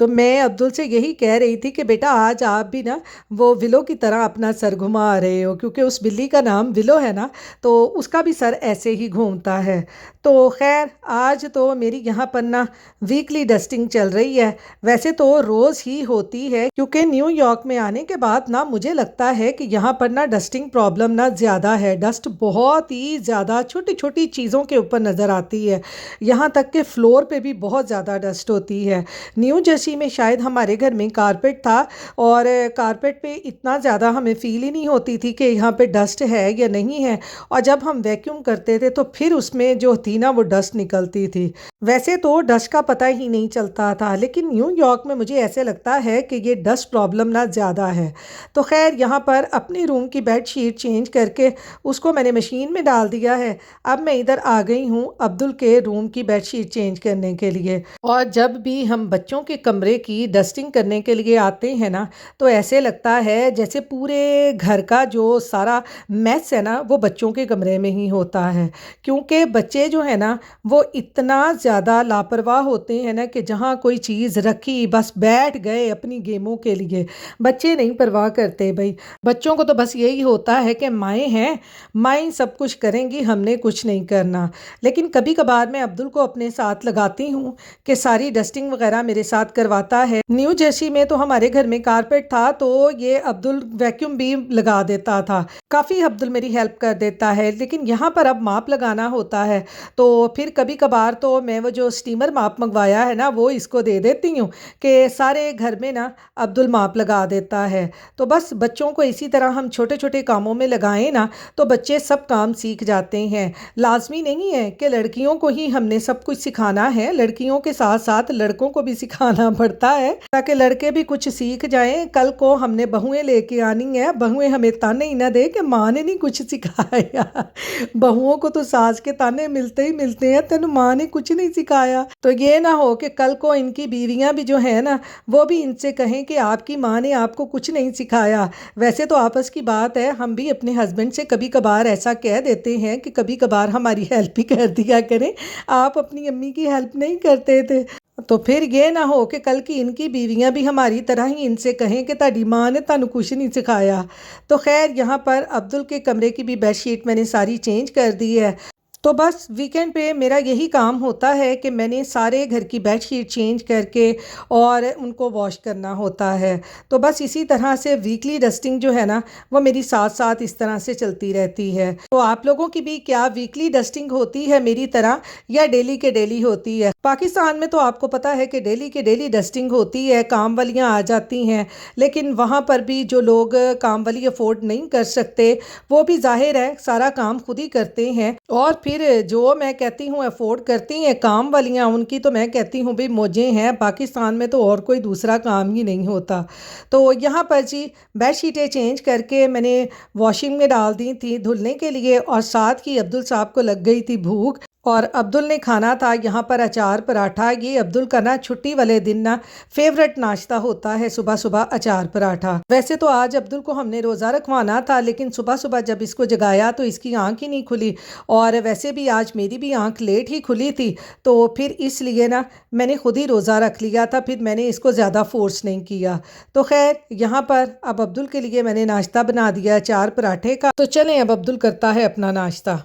تو میں عبدل سے یہی کہہ رہی تھی کہ بیٹا آج آپ بھی نا وہ ولو کی طرح اپنا سر گھما رہے ہو، کیونکہ اس بلی کا نام ولو ہے نا، تو اس کا بھی سر ایسے ہی گھومتا ہے۔ تو خیر آج تو میری یہاں پر نا ویکلی ڈسٹنگ چل رہی ہے، ویسے تو روز ہی ہوتی ہے کیونکہ نیو یارک میں آنے کے بعد نا مجھے لگتا ہے کہ یہاں پر نا ڈسٹنگ پرابلم نا زیادہ ہے، ڈسٹ بہت ہی زیادہ چھوٹی چھوٹی چیزوں کے اوپر نظر آتی ہے، یہاں تک کہ فلور پہ بھی بہت زیادہ ڈسٹ ہوتی ہے۔ نیو جرسی میں شاید ہمارے گھر میں کارپیٹ تھا اور کارپیٹ پہ اتنا زیادہ ہمیں فیل ہی نہیں ہوتی تھی کہ یہاں پہ ڈسٹ ہے یا نہیں ہے، اور جب ہم ویکیوم کرتے تھے تو پھر اس میں جو تھی نا وہ ڈسٹ نکلتی تھی۔ ویسے تو ڈسٹ کا پتہ ہی نہیں چلتا تھا، لیکن نیو یارک میں مجھے ایسے لگتا ہے کہ یہ ڈسٹ پرابلم نا زیادہ ہے۔ تو خیر یہاں پر اپنی روم کی بیڈ شیٹ چینج کر کے اس کو میں نے مشین میں ڈال دیا ہے۔ اب میں ادھر آ گئی ہوں عبدل کے روم کی بیڈ شیٹ چینج کرنے کے لیے، اور جب بھی ہم بچوں کے کمرے کی ڈسٹنگ کرنے کے لیے آتے ہیں نا تو ایسے لگتا ہے جیسے پورے گھر کا جو سارا میس ہے نا وہ بچوں کے کمرے میں ہی ہوتا ہے، کیونکہ بچے جو ہے نا وہ اتنا زیادہ لاپرواہ ہوتے ہیں نا کہ جہاں کوئی چیز رکھی بس بیٹھ گئے اپنی گیموں کے لیے۔ بچے نہیں پرواہ کرتے بھائی، بچوں کو تو بس یہی ہوتا ہے کہ مائیں ہیں، مائیں سب کچھ کریں گی، ہم نے کچھ نہیں کرنا۔ لیکن کبھی کبھار میں عبدل کو اپنے ساتھ لگاتی ہوں کہ ساری ڈسٹنگ وغیرہ میرے ساتھ کرواتا ہے۔ نیو جرسی میں تو ہمارے گھر میں کارپیٹ تھا تو یہ عبدل ویکیوم بھی لگا دیتا تھا، کافی عبدل میری ہیلپ کر دیتا ہے، لیکن یہاں پر اب ماپ لگانا ہوتا ہے تو پھر کبھی کبھار تو میں وہ جو اسٹیمر ماپ منگوایا ہے نا وہ اس کو دے دیتی ہوں کہ سارے گھر میں نا عبدل ماپ لگا دیتا ہے۔ تو بس بچوں کو اسی طرح ہم چھوٹے چھوٹے کاموں میں لگائیں نا تو بچے سب کام سیکھ جاتے ہیں۔ لازمی نہیں ہے کہ لڑکیوں کو ہی ہم نے سب کچھ سکھانا ہے، لڑکیوں کے ساتھ ساتھ لڑکوں کو بھی سکھانا پڑتا ہے تاکہ لڑکے بھی کچھ سیکھ جائیں۔ کل کو ہم نے بہویں لے کے آنی ہیں، بہویں ہمیں تانے ہی نہ دے کہ ماں نے نہیں کچھ سکھایا۔ بہوؤں کو تو ساس کے تانے ملتے ہی ملتے ہیں، تینوں ماں نے کچھ نہیں سکھایا۔ تو یہ نہ ہو کہ کل کو ان کی بیویاں بھی جو ہیں نا وہ بھی ان سے کہیں کہ آپ کی ماں نے آپ کو کچھ نہیں سکھایا۔ ویسے تو آپس کی بات ہے، ہم بھی اپنے ہسبینڈ سے کبھی کبھار ایسا کہہ دیتے ہیں کہ کبھی کبھار ہماری ہیلپ ہی کر دیا کریں، آپ اپنی امی کی ہیلپ نہیں کرتے تھے۔ تو پھر یہ نہ ہو کہ کل کی ان کی بیویاں بھی ہماری طرح ہی ان سے کہیں کہ تہاڈی ماں نے تانوں کچھ نہیں سکھایا۔ تو خیر یہاں پر عبدل کے کمرے کی بھی بیڈ شیٹ میں نے ساری چینج کر دی ہے۔ تو بس ویکنڈ پہ میرا یہی کام ہوتا ہے کہ میں نے سارے گھر کی بیڈ شیٹ چینج کر کے اور ان کو واش کرنا ہوتا ہے۔ تو بس اسی طرح سے ویکلی ڈسٹنگ جو ہے نا وہ میری ساتھ ساتھ اس طرح سے چلتی رہتی ہے۔ تو آپ لوگوں کی بھی کیا ویکلی ڈسٹنگ ہوتی ہے میری طرح یا ڈیلی کے ڈیلی ہوتی ہے؟ پاکستان میں تو آپ کو پتہ ہے کہ ڈیلی کے ڈیلی ڈسٹنگ ہوتی ہے، کام والیاں آ جاتی ہیں، لیکن وہاں پر بھی جو لوگ کام والی افورڈ نہیں کر سکتے وہ بھی ظاہر ہے سارا کام خود ہی کرتے ہیں، اور پھر جو میں کہتی ہوں افورڈ کرتی ہیں کام والیاں ان کی تو میں کہتی ہوں بھی موجیں ہیں، پاکستان میں تو اور کوئی دوسرا کام ہی نہیں ہوتا۔ تو یہاں پر جی بیڈ شیٹیں چینج کر کے میں نے واشنگ میں ڈال دی تھی دھلنے کے لیے، اور ساتھ کی عبدل صاحب کو لگ گئی تھی بھوک اور عبدل نے کھانا تھا یہاں پر اچار پراٹھا۔ یہ عبدل کا نا چھٹی والے دن نا فیورٹ ناشتہ ہوتا ہے صبح صبح اچار پراٹھا۔ ویسے تو آج عبدل کو ہم نے روزہ رکھوانا تھا، لیکن صبح صبح جب اس کو جگایا تو اس کی آنکھ ہی نہیں کھلی، اور ویسے بھی آج میری بھی آنکھ لیٹ ہی کھلی تھی، تو پھر اس لیے نا میں نے خود ہی روزہ رکھ لیا تھا، پھر میں نے اس کو زیادہ فورس نہیں کیا۔ تو خیر یہاں پر اب عبدل کے لیے میں نے ناشتہ بنا دیا اچار پراٹھے کا، تو چلیں اب عبدل کرتا ہے اپنا ناشتہ۔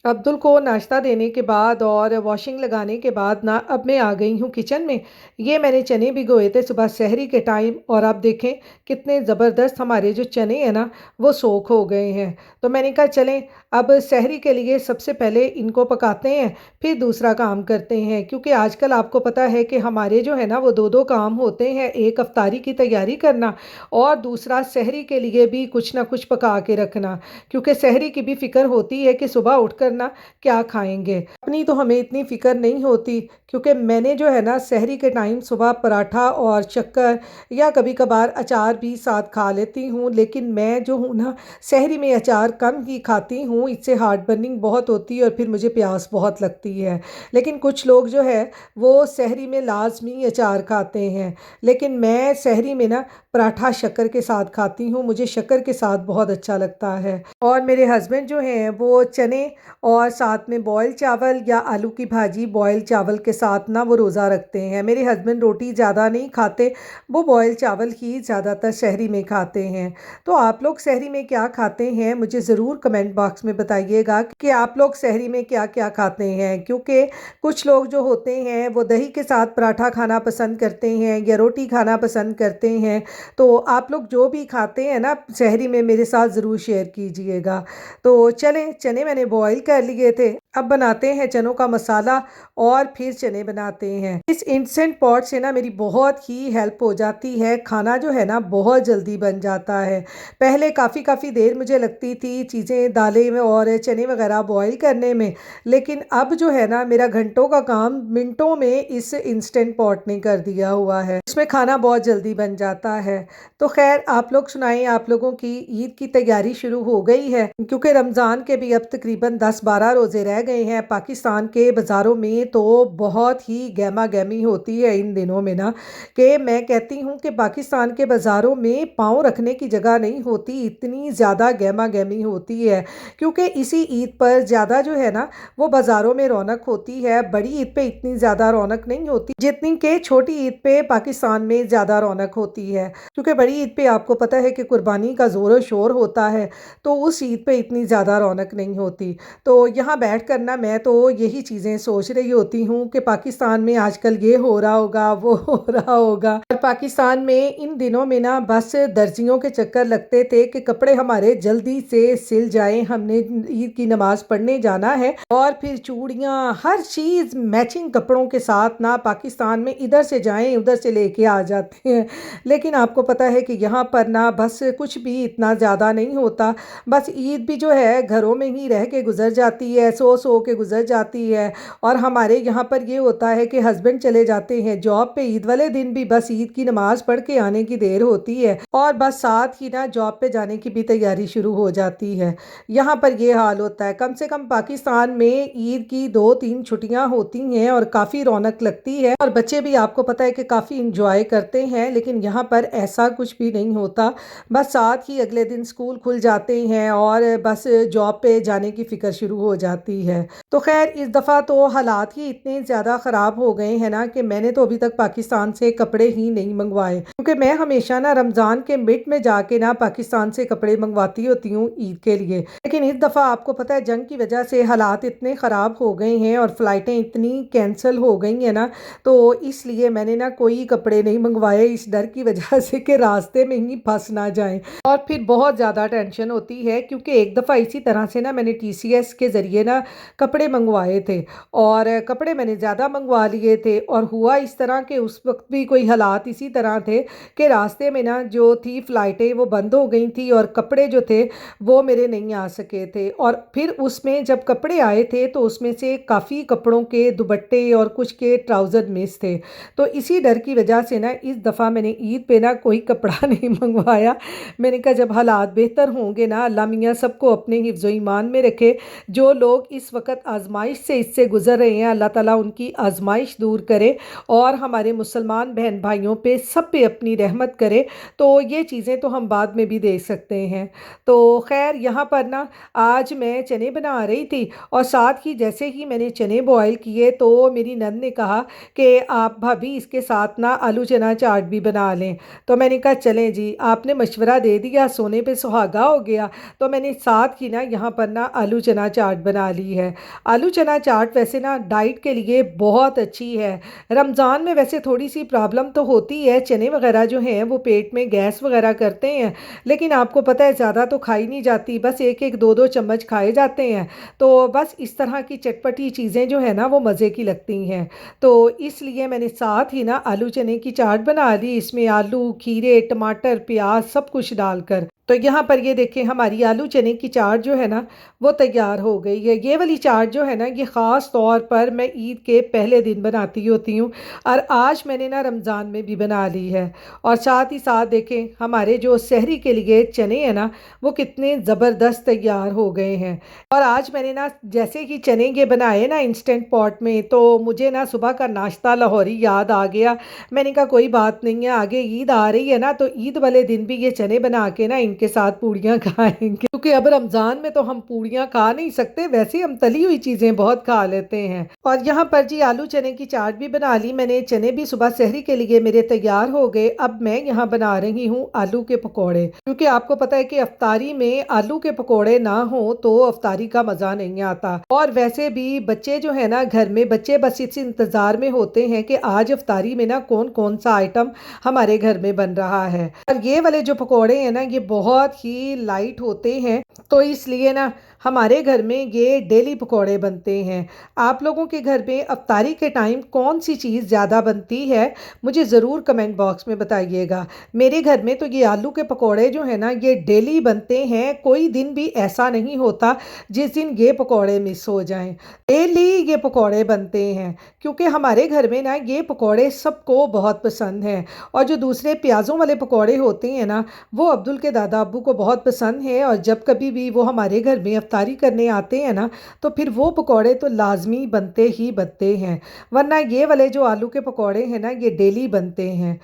عبدل کو ناشتہ دینے کے بعد اور واشنگ لگانے کے بعد نا اب میں آ گئی ہوں کچن میں۔ یہ میں نے چنے بھگوئے تھے صبح سحری کے ٹائم، اور آپ دیکھیں کتنے زبردست ہمارے جو چنے ہیں نا وہ سوکھ ہو گئے ہیں۔ تو میں نے کہا چلیں اب سحری کے لیے سب سے پہلے ان کو پکاتے ہیں پھر دوسرا کام کرتے ہیں، کیونکہ آج کل آپ کو پتہ ہے کہ ہمارے جو ہے نا وہ دو کام ہوتے ہیں، ایک افطاری کی تیاری کرنا اور دوسرا سحری کے لیے بھی کچھ نہ کچھ پکا کے رکھنا، کیونکہ سحری کی بھی فکر ہوتی ہے کہ صبح اٹھ کر نا کیا کھائیں گے۔ اپنی تو ہمیں اتنی فکر نہیں ہوتی، کیونکہ میں نے جو ہے نا سحری کے ٹائم صبح پراٹھا اور شکر یا کبھی کبھار اچار بھی ساتھ کھا لیتی ہوں، لیکن میں جو ہوں نا سحری میں اچار کم ہی کھاتی ہوں۔ ہوں اس سے ہارٹ برننگ بہت ہوتی ہے اور پھر مجھے پیاس بہت لگتی ہے۔ لیکن کچھ لوگ جو ہے وہ سحری میں لازمی اچار کھاتے ہیں، لیکن میں سحری میں نا پراٹھا شکر کے ساتھ کھاتی ہوں، مجھے شکر کے ساتھ بہت اچھا لگتا ہے۔ اور میرے ہسبینڈ جو ہیں وہ چنے اور ساتھ میں بوائل چاول یا آلو کی بھاجی بوائل چاول کے ساتھ نا وہ روزہ رکھتے ہیں۔ میرے ہسبینڈ روٹی زیادہ نہیں کھاتے، وہ بوائل چاول ہی زیادہ تر سحری میں کھاتے ہیں۔ تو آپ لوگ سحری میں کیا کھاتے ہیں مجھے ضرور کمنٹ باکس میں بتائیے گا کہ آپ لوگ سحری میں کیا کیا کھاتے ہیں، کیونکہ کچھ لوگ جو ہوتے ہیں وہ دہی کے ساتھ پراٹھا کھانا پسند کرتے ہیں یا روٹی کھانا پسند کرتے ہیں۔ تو آپ لوگ جو بھی کھاتے ہیں نا سحری میں میرے ساتھ ضرور شیئر کیجئے گا۔ تو چلیں چنے میں نے بوائل کر لیے تھے، اب بناتے ہیں چنوں کا مسالہ اور پھر چنے بناتے ہیں۔ اس انسٹنٹ پاٹ سے نا میری بہت ہی ہیلپ ہو جاتی ہے، کھانا جو ہے نا بہت جلدی بن جاتا ہے۔ پہلے کافی دیر مجھے لگتی تھی چیزیں دالیں اور چنے وغیرہ بوائل کرنے میں، لیکن اب جو ہے نا میرا گھنٹوں کا کام منٹوں میں اس انسٹنٹ پاٹ نے کر دیا ہوا ہے، اس میں کھانا بہت جلدی بن جاتا ہے۔ تو خیر آپ لوگ سنائیں، آپ لوگوں کی عید کی تیاری شروع ہو گئی ہے؟ کیونکہ رمضان کے بھی اب تقریباً 10-12 روزے رہ گئے ہیں۔ پاکستان کے بازاروں میں تو بہت ہی گہما گہمی ہوتی ہے ان دنوں میں نا، کہ میں کہتی ہوں کہ پاکستان کے بازاروں میں پاؤں رکھنے کی جگہ نہیں ہوتی، اتنی زیادہ گہما گہمی ہوتی ہے۔ کیونکہ اسی عید پر زیادہ جو ہے نا وہ بازاروں میں رونق ہوتی ہے۔ بڑی عید پہ اتنی زیادہ رونق نہیں ہوتی جتنی کہ چھوٹی عید پہ پاکستان میں زیادہ رونق ہوتی ہے، کیونکہ بڑی عید پہ آپ کو پتہ ہے کہ قربانی کا زور و شور ہوتا ہے، تو اس عید پہ اتنی زیادہ رونق نہیں ہوتی۔ تو یہاں بیٹھ کر نا میں تو یہی چیزیں سوچ رہی ہوتی ہوں کہ پاکستان میں آج کل یہ ہو رہا ہوگا، وہ ہو رہا ہوگا۔ اور پاکستان میں ان دنوں میں نا بس درزیوں کے چکر لگتے تھے کہ کپڑے ہمارے جلدی سے سل جائیں، ہم نے عید کی نماز پڑھنے جانا ہے، اور پھر چوڑیاں ہر چیز میچنگ کپڑوں کے ساتھ نا پاکستان میں ادھر سے جائیں ادھر سے لے کے آ جاتے ہیں۔ لیکن آپ کو پتہ ہے کہ یہاں پر نا بس کچھ بھی اتنا زیادہ نہیں ہوتا، بس عید بھی جو ہے گھروں میں ہی رہ کے گزر جاتی ہے، سو کے گزر جاتی ہے۔ اور ہمارے یہاں پر یہ ہوتا ہے کہ ہسبینڈ چلے جاتے ہیں جاب پہ، عید والے دن بھی بس عید کی نماز پڑھ کے آنے کی دیر ہوتی ہے اور بس ساتھ ہی نا جاب پہ جانے کی بھی تیاری شروع ہو جاتی ہے۔ یہاں پر یہ حال ہوتا ہے۔ کم سے کم پاکستان میں عید کی 2-3 چھٹیاں ہوتی ہیں اور کافی رونق لگتی ہے، اور بچے بھی آپ کو پتہ ہے کہ کافی انجوائے کرتے ہیں، لیکن یہاں پر ایسا کچھ بھی نہیں ہوتا۔ بس ساتھ ہی اگلے دن اسکول کھل جاتے ہیں اور بس جاب پہ جانے کی فکر شروع ہو جاتی ہے۔ تو خیر اس دفعہ تو حالات ہی اتنے زیادہ خراب ہو گئے ہیں نا کہ میں نے تو ابھی تک پاکستان سے کپڑے ہی نہیں منگوائے، کیونکہ میں ہمیشہ نا رمضان کے مڈ میں جا کے نا پاکستان سے کپڑے منگواتی ہوتی ہوں عید کے لیے، لیکن اس دفعہ آپ کو پتہ ہے جنگ کی وجہ سے حالات اتنے خراب ہو گئے ہیں اور فلائٹیں اتنی کینسل ہو گئی ہیں نا، تو اس لیے میں نے نا کوئی کپڑے نہیں منگوائے اس ڈر کی وجہ سے کہ راستے میں ہی پھنس نہ جائیں۔ اور پھر بہت زیادہ ٹینشن ہوتی ہے، کیونکہ ایک دفعہ اسی طرح سے نا میں نے TCS کے ذریعے نا کپڑے منگوائے تھے اور کپڑے میں نے زیادہ منگوا لیے تھے، اور ہوا اس طرح کہ اس وقت بھی کوئی حالات اسی طرح تھے کہ راستے میں نا جو تھی فلائٹیں وہ بند ہو گئی تھی اور کپڑے جو تھے وہ میرے نہیں آ سکے تھے، اور پھر اس میں جب کپڑے آئے تھے تو اس میں سے کافی کپڑوں کے دوپٹے اور کچھ کے ٹراؤزر مس تھے۔ تو اسی ڈر کی وجہ سے نا اس دفعہ میں نے عید پہ نا کوئی کپڑا نہیں منگوایا۔ میں نے کہا جب حالات بہتر ہوں گے نا، اللہ میاں سب کو اپنے حفظ و ایمان میں رکھے، جو لوگ اس وقت آزمائش سے اس سے گزر رہے ہیں اللہ تعالیٰ ان کی آزمائش دور کرے اور ہمارے مسلمان بہن بھائیوں پہ سب پہ اپنی رحمت کرے، تو یہ چیزیں تو ہم بعد میں بھی دیکھ سکتے ہیں۔ تو خیر یہاں پر نا آج میں چنے بنا رہی تھی، اور ساتھ ہی جیسے ہی میں نے چنے بوائل کیے تو میری نند نے کہا کہ آپ بھابی اس کے ساتھ نا آلو چنا چاٹ بھی بنا لیں۔ تو میں نے کہا چلیں جی، آپ نے مشورہ دے دیا، سونے پہ سہاگا ہو گیا۔ تو میں نے ساتھ ہی نا یہاں پر نا آلو چنا چاٹ بنا لی ہے۔ آلو چنا چاٹ ویسے نا ڈائٹ کے لیے بہت اچھی ہے۔ رمضان میں ویسے تھوڑی سی پرابلم تو ہوتی ہے، چنے وغیرہ جو ہیں وہ پیٹ میں گیس وغیرہ کرتے ہیں، لیکن آپ کو پتہ ہے زیادہ تو کھائی نہیں جاتی، بس 1-2 چمچ کھائے جاتے ہیں۔ تو بس اس طرح کی چٹپٹی چیزیں جو ہے نا وہ مزے کی لگتی ہیں، تو اس لیے میں نے ساتھ ہی نا آلو چنے کی چاٹ بنا لی، اس میں آلو، کھیرے، ٹماٹر، پیاز سب کچھ ڈال کر۔ تو یہاں پر یہ دیکھیں ہماری آلو چنے کی چاٹ جو ہے نا وہ تیار ہو گئی ہے۔ یہ والی چاٹ جو ہے نا یہ خاص طور پر میں عید کے پہلے دن بناتی ہوتی ہوں، اور آج میں نے نا رمضان میں بھی بنا لی ہے۔ اور ساتھ ہی ساتھ دیکھیں ہمارے جو سحری کے لیے چنے ہیں نا وہ کتنے زبردست تیار ہو گئے ہیں۔ اور آج میں نے نا جیسے کہ چنے یہ بنائے نا انسٹنٹ پاٹ میں، تو مجھے نا صبح کا ناشتہ لاہوری یاد آ گیا۔ میں نے کہا کوئی بات نہیں ہے، آگے عید آ رہی ہے نا تو عید والے دن بھی یہ چنے بنا کے نا ان کے ساتھ پوڑیاں کھائیں گے، کیونکہ اب رمضان میں تو ہم پوڑیاں کھا نہیں سکتے، ویسے ہم تلی ہوئی چیزیں بہت کھا لیتے ہیں۔ اور یہاں پر جی آلو چنے کی چاٹ بھی بنا لی میں نے، چنے بھی صبح سحری کے لیے میرے تیار ہو گئے۔ اب میں یہاں بنا رہی ہوں آلو کے پکوڑے، کیونکہ آپ کو پتا ہے کہ افطاری میں آلو کے پکوڑے نہ ہوں تو افطاری کا مزہ نہیں آتا۔ اور ویسے بھی بچے جو ہے نا گھر میں، بچے بس اس انتظار میں ہوتے ہیں کہ آج افطاری میں نا کون کون سا آئٹم ہمارے گھر میں بن رہا ہے۔ اور یہ والے جو پکوڑے ہیں نا یہ بہت ہی لائٹ ہوتے ہیں، تو اس لیے نا ہمارے گھر میں یہ ڈیلی پکوڑے بنتے ہیں۔ آپ لوگوں کے گھر میں افطاری کے ٹائم کون سی چیز زیادہ بنتی ہے مجھے ضرور کمنٹ باکس میں بتائیے گا۔ میرے گھر میں تو یہ آلو کے پکوڑے جو ہیں نا یہ ڈیلی بنتے ہیں، کوئی دن بھی ایسا نہیں ہوتا جس دن یہ پکوڑے مس ہو جائیں، ڈیلی یہ پکوڑے بنتے ہیں، کیونکہ ہمارے گھر میں نا یہ پکوڑے سب کو بہت پسند ہیں۔ اور جو دوسرے پیازوں والے پکوڑے ہوتے ہیں نا وہ عبدل کے دادا ابو کو بہت پسند ہے، اور جب کبھی بھی وہ ہمارے گھر میں افطاری کرنے آتے ہیں نا تو پھر وہ پکوڑے تو لازمی بنتے ہی بنتے ہیں، ورنہ یہ والے جو آلو کے پکوڑے ہیں نا یہ ڈیلی بنتے ہیں۔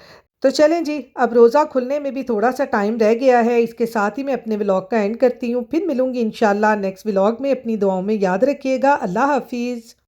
تو چلیں جی اب روزہ کھلنے میں بھی تھوڑا سا ٹائم رہ گیا ہے، اس کے ساتھ ہی میں اپنے ولاگ کا اینڈ کرتی ہوں، پھر ملوں گی انشاءاللہ نیکسٹ ولاگ میں۔ اپنی دعاؤں میں یاد رکھیے گا۔ اللہ حافظ۔